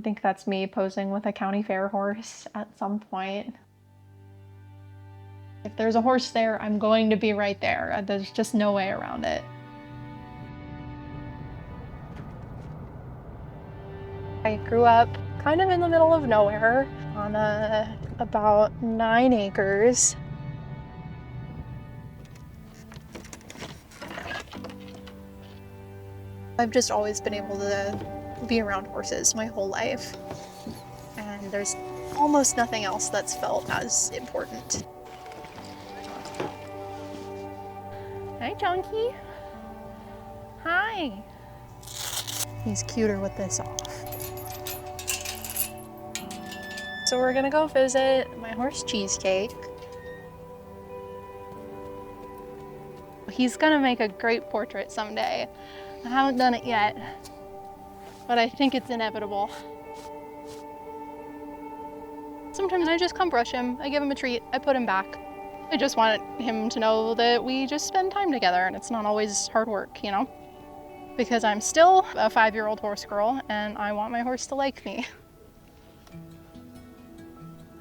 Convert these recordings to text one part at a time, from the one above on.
I think that's me posing with a county fair horse at some point. If there's a horse there, I'm going to be right there. There's just no way around it. I grew up kind of in the middle of nowhere on about 9 acres. I've just always been able to be around horses my whole life, and there's almost nothing else that's felt as important. Hi, Chunky. Hi. He's cuter with this off. So we're gonna go visit my horse Cheesecake. He's gonna make a great portrait someday. I haven't done it yet, but I think it's inevitable. Sometimes I just come brush him, I give him a treat, I put him back. I just want him to know that we just spend time together and it's not always hard work, you know? Because I'm still a 5-year-old horse girl and I want my horse to like me.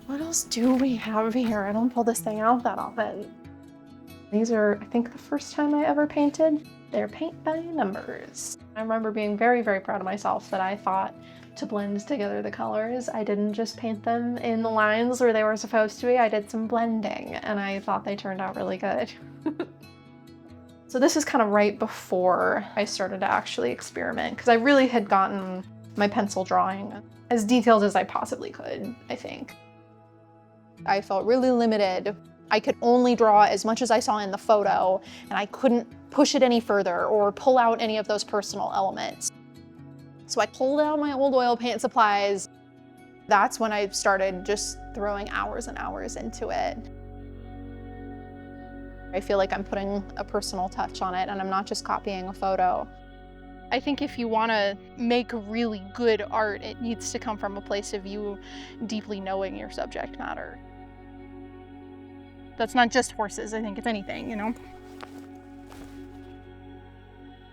What else do we have here? I don't pull this thing out that often. These are, I think, the first time I ever painted. They're paint by numbers. I remember being very, very proud of myself that I thought to blend together the colors. I didn't just paint them in the lines where they were supposed to be. I did some blending and I thought they turned out really good. So this is kind of right before I started to actually experiment, because I really had gotten my pencil drawing as detailed as I possibly could, I think. I felt really limited. I could only draw as much as I saw in the photo, and I couldn't push it any further or pull out any of those personal elements. So I pulled out my old oil paint supplies. That's when I started just throwing hours and hours into it. I feel like I'm putting a personal touch on it and I'm not just copying a photo. I think if you want to make really good art, it needs to come from a place of you deeply knowing your subject matter. That's not just horses, I think it's anything, you know?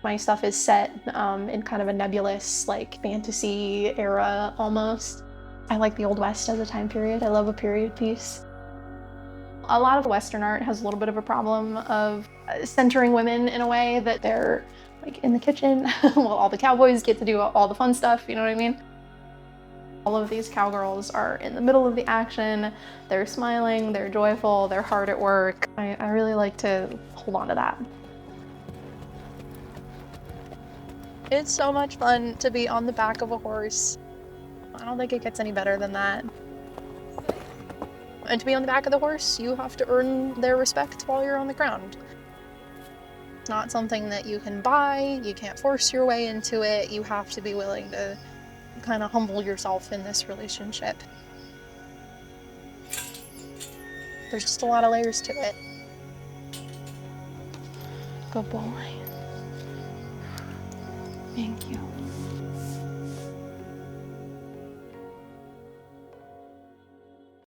My stuff is set in kind of a nebulous, like, fantasy era almost. I like the Old West as a time period. I love a period piece. A lot of Western art has a little bit of a problem of centering women in a way that they're like in the kitchen while all the cowboys get to do all the fun stuff, you know what I mean? All of these cowgirls are in the middle of the action. They're smiling, they're joyful, they're hard at work. I really like to hold on to that. It's so much fun to be on the back of a horse. I don't think it gets any better than that. And to be on the back of the horse, you have to earn their respect while you're on the ground. It's not something that you can buy, you can't force your way into it, you have to be willing to kind of humble yourself in this relationship. There's just a lot of layers to it. Good boy. Thank you.